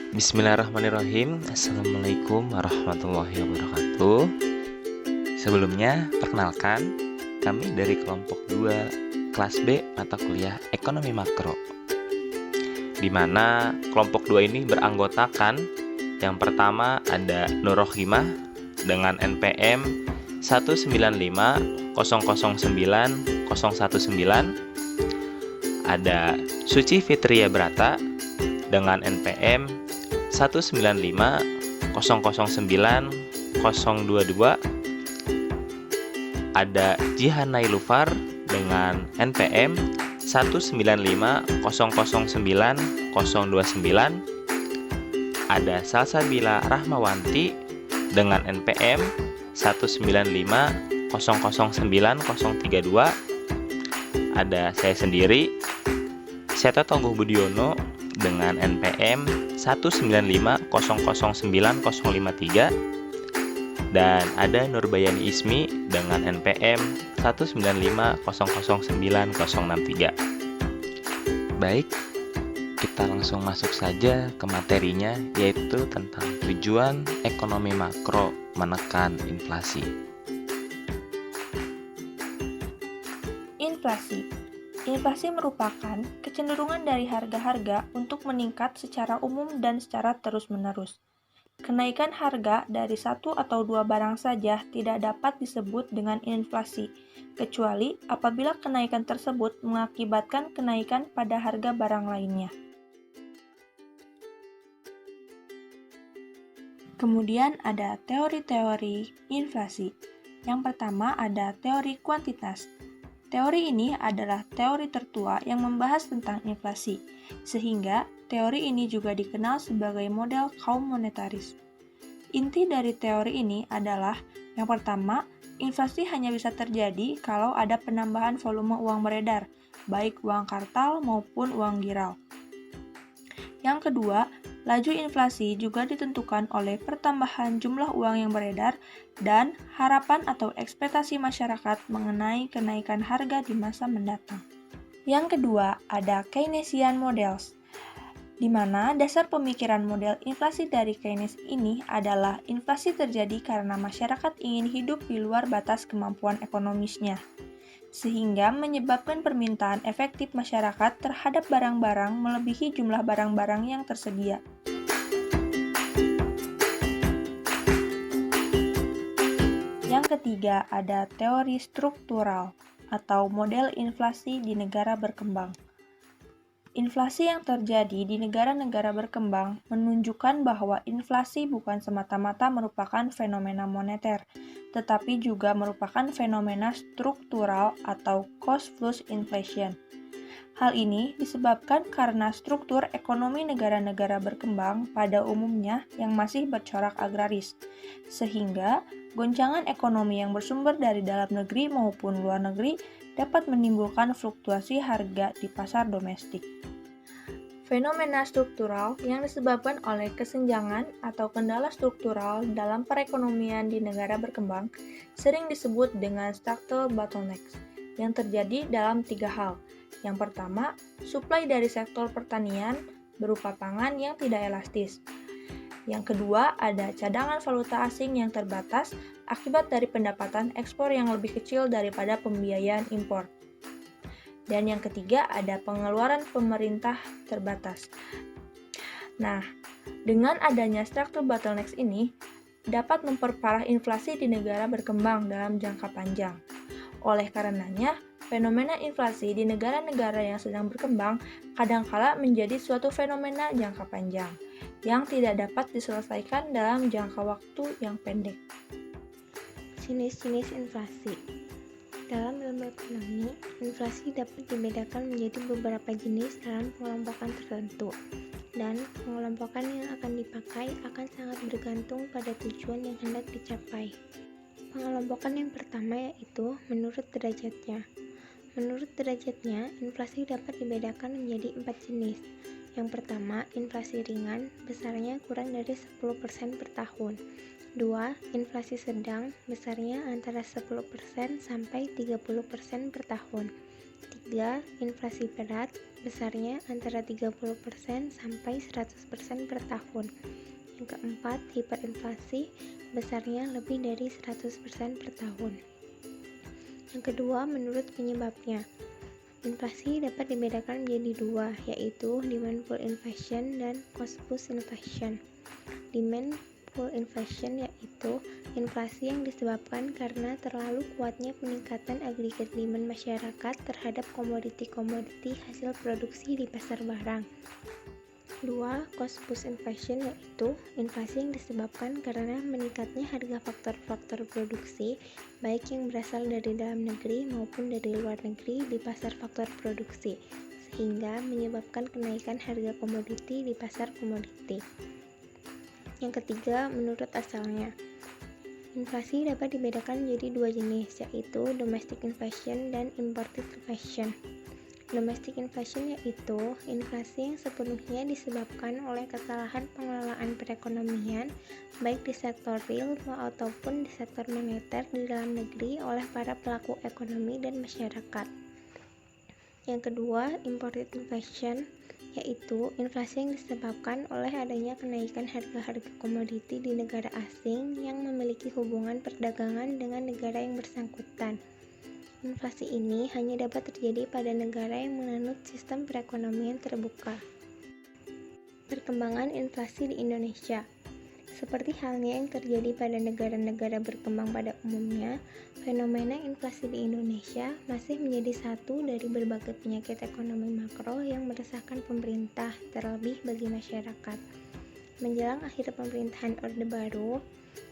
Bismillahirrahmanirrahim. Assalamualaikum warahmatullahi wabarakatuh. Sebelumnya, perkenalkan, kami dari kelompok 2 kelas B mata kuliah Ekonomi Makro, di mana kelompok 2 ini beranggotakan yang pertama ada Nur Rohimah dengan NPM 195009019, ada Suci Fitria Brata dengan NPM 195009022, ada Jihan Nailufar dengan NPM 195009029, ada Salsabila Rahmawanti dengan NPM 195009032, ada saya sendiri, Seto Tongguh Budiono dengan NPM 195009053, dan ada Nurbayani Ismi dengan NPM 195009063. Baik, kita langsung masuk saja ke materinya, yaitu tentang tujuan ekonomi makro menekan inflasi. Inflasi merupakan kecenderungan dari harga-harga untuk meningkat secara umum dan secara terus-menerus. Kenaikan harga dari satu atau dua barang saja tidak dapat disebut dengan inflasi, kecuali apabila kenaikan tersebut mengakibatkan kenaikan pada harga barang lainnya. Kemudian ada teori-teori inflasi. Yang pertama ada teori kuantitas. Teori ini adalah teori tertua yang membahas tentang inflasi, sehingga teori ini juga dikenal sebagai model kaum monetaris. Inti dari teori ini adalah, yang pertama, inflasi hanya bisa terjadi kalau ada penambahan volume uang beredar, baik uang kartal maupun uang giral. Yang kedua, laju inflasi juga ditentukan oleh pertambahan jumlah uang yang beredar dan harapan atau ekspektasi masyarakat mengenai kenaikan harga di masa mendatang. Yang kedua, ada Keynesian Models, di mana dasar pemikiran model inflasi dari Keynes ini adalah inflasi terjadi karena masyarakat ingin hidup di luar batas kemampuan ekonomisnya, sehingga menyebabkan permintaan efektif masyarakat terhadap barang-barang melebihi jumlah barang-barang yang tersedia. Yang ketiga, ada teori struktural atau model inflasi di negara berkembang. Inflasi yang terjadi di negara-negara berkembang menunjukkan bahwa inflasi bukan semata-mata merupakan fenomena moneter, tetapi juga merupakan fenomena struktural atau cost-plus inflation. Hal ini disebabkan karena struktur ekonomi negara-negara berkembang pada umumnya yang masih bercorak agraris, sehingga goncangan ekonomi yang bersumber dari dalam negeri maupun luar negeri dapat menimbulkan fluktuasi harga di pasar domestik. Fenomena struktural yang disebabkan oleh kesenjangan atau kendala struktural dalam perekonomian di negara berkembang sering disebut dengan structural bottlenecks yang terjadi dalam tiga hal. Yang pertama, suplai dari sektor pertanian berupa pangan yang tidak elastis. Yang kedua, ada cadangan valuta asing yang terbatas akibat dari pendapatan ekspor yang lebih kecil daripada pembiayaan impor. Dan yang ketiga, ada pengeluaran pemerintah terbatas. Nah, dengan adanya structural bottlenecks ini, dapat memperparah inflasi di negara berkembang dalam jangka panjang. Oleh karenanya, fenomena inflasi di negara-negara yang sedang berkembang kadangkala menjadi suatu fenomena jangka panjang yang tidak dapat diselesaikan dalam jangka waktu yang pendek. Jenis-jenis inflasi. Dalam ilmu ekonomi, inflasi dapat dibedakan menjadi beberapa jenis dalam pengelompokan tertentu, dan pengelompokan yang akan dipakai akan sangat bergantung pada tujuan yang hendak dicapai. Pengelompokan yang pertama yaitu menurut derajatnya. Menurut derajatnya, inflasi dapat dibedakan menjadi 4 jenis. Yang pertama, inflasi ringan, besarnya kurang dari 10% per tahun. 2. Inflasi sedang, besarnya antara 10% sampai 30% per tahun. ketiga, inflasi berat, besarnya antara 30% sampai 100% per tahun. Yang keempat, hiperinflasi, besarnya lebih dari 100% per tahun. Yang kedua, menurut penyebabnya. Inflasi dapat dibedakan menjadi dua, yaitu demand pull inflation dan cost push inflation. Demand pull inflation yaitu inflasi yang disebabkan karena terlalu kuatnya peningkatan agregat demand masyarakat terhadap komoditi-komoditi hasil produksi di pasar barang. 2. Cost push inflation yaitu inflasi yang disebabkan karena meningkatnya harga faktor-faktor produksi baik yang berasal dari dalam negeri maupun dari luar negeri di pasar faktor produksi, sehingga menyebabkan kenaikan harga komoditi di pasar komoditi. Yang ketiga, menurut asalnya. Inflasi dapat dibedakan menjadi dua jenis, yaitu domestic inflation dan imported inflation. Domestic inflation yaitu inflasi yang sepenuhnya disebabkan oleh kesalahan pengelolaan perekonomian baik di sektor real ataupun di sektor moneter di dalam negeri oleh para pelaku ekonomi dan masyarakat. Yang kedua, imported inflation yaitu inflasi yang disebabkan oleh adanya kenaikan harga-harga komoditi di negara asing yang memiliki hubungan perdagangan dengan negara yang bersangkutan. Inflasi ini hanya dapat terjadi pada negara yang menganut sistem perekonomian terbuka. Perkembangan inflasi di Indonesia. Seperti halnya yang terjadi pada negara-negara berkembang pada umumnya, fenomena inflasi di Indonesia masih menjadi satu dari berbagai penyakit ekonomi makro yang meresahkan pemerintah, terlebih bagi masyarakat. Menjelang akhir pemerintahan Orde Baru,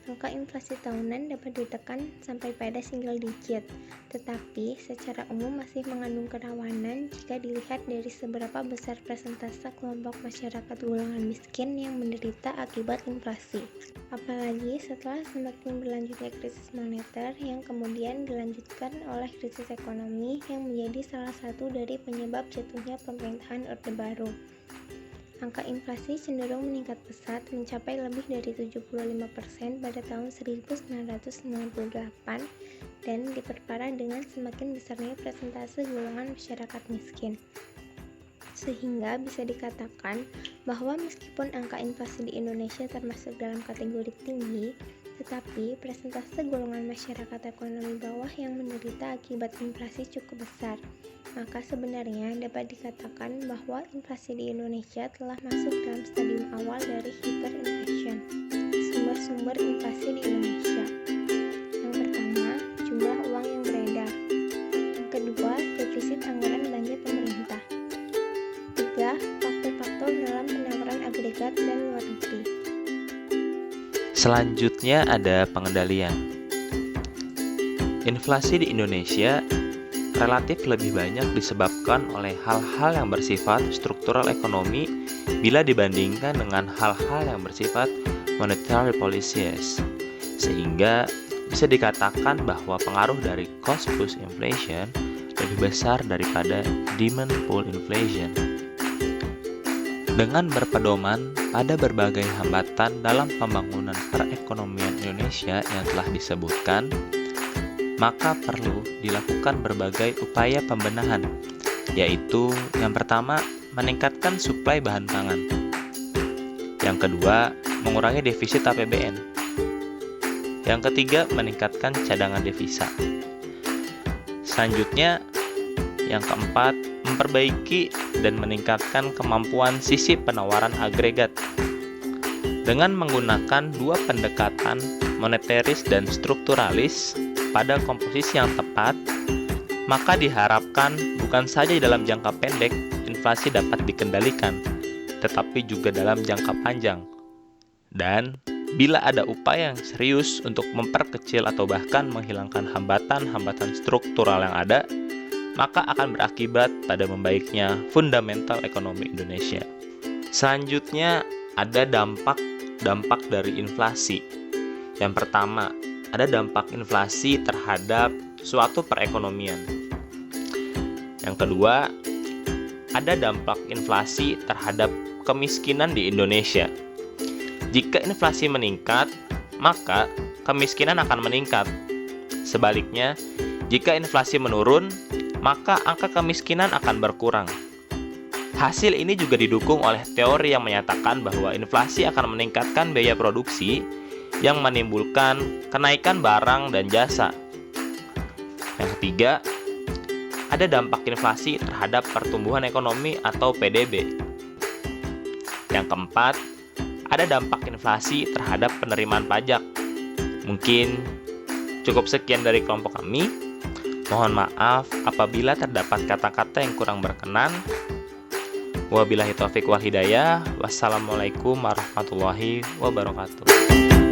angka inflasi tahunan dapat ditekan sampai pada single digit, tetapi secara umum masih mengandung kerawanan jika dilihat dari seberapa besar persentase kelompok masyarakat golongan miskin yang menderita akibat inflasi. Apalagi setelah semakin berlanjutnya krisis moneter yang kemudian dilanjutkan oleh krisis ekonomi yang menjadi salah satu dari penyebab jatuhnya pemerintahan Orde Baru. Angka inflasi cenderung meningkat pesat mencapai lebih dari 75% pada tahun 1998 dan diperparah dengan semakin besarnya persentase golongan masyarakat miskin. Sehingga bisa dikatakan bahwa meskipun angka inflasi di Indonesia termasuk dalam kategori tinggi, tetapi persentase golongan masyarakat ekonomi bawah yang menderita akibat inflasi cukup besar. Maka sebenarnya dapat dikatakan bahwa inflasi di Indonesia telah masuk dalam stadium awal dari hyperinflation. Sumber-sumber inflasi di Indonesia. Yang pertama, jumlah uang yang beredar. Yang kedua, defisit anggaran belanja pemerintah. 3. Faktor-faktor dalam penawaran agregat dan luar negeri. Selanjutnya ada pengendalian. Inflasi di Indonesia relatif lebih banyak disebabkan oleh hal-hal yang bersifat struktural ekonomi bila dibandingkan dengan hal-hal yang bersifat monetary policies. Sehingga bisa dikatakan bahwa pengaruh dari cost push inflation lebih besar daripada demand pull inflation. Dengan berpedoman pada berbagai hambatan dalam pembangunan perekonomian Indonesia yang telah disebutkan, maka perlu dilakukan berbagai upaya pembenahan, yaitu yang pertama, meningkatkan suplai bahan pangan. Yang kedua, mengurangi defisit APBN. Yang ketiga, meningkatkan cadangan devisa. Selanjutnya, yang keempat, memperbaiki dan meningkatkan kemampuan sisi penawaran agregat. Dengan menggunakan dua pendekatan moneteris dan strukturalis pada komposisi yang tepat, maka diharapkan bukan saja dalam jangka pendek inflasi dapat dikendalikan, tetapi juga dalam jangka panjang. Dan bila ada upaya yang serius untuk memperkecil atau bahkan menghilangkan hambatan-hambatan struktural yang ada, maka akan berakibat pada membaiknya fundamental ekonomi Indonesia. Selanjutnya ada dampak dari inflasi. Yang pertama, ada dampak inflasi terhadap suatu perekonomian. Yang kedua, ada dampak inflasi terhadap kemiskinan di Indonesia. Jika inflasi meningkat, maka kemiskinan akan meningkat. Sebaliknya, jika inflasi menurun, maka angka kemiskinan akan berkurang. Hasil ini juga didukung oleh teori yang menyatakan bahwa inflasi akan meningkatkan biaya produksi yang menimbulkan kenaikan barang dan jasa. Yang ketiga, ada dampak inflasi terhadap pertumbuhan ekonomi atau PDB. Yang keempat, ada dampak inflasi terhadap penerimaan pajak. Mungkin cukup sekian dari kelompok kami. Mohon maaf apabila terdapat kata-kata yang kurang berkenan. Wabillahi taufiq wal hidayah. Wassalamualaikum warahmatullahi wabarakatuh.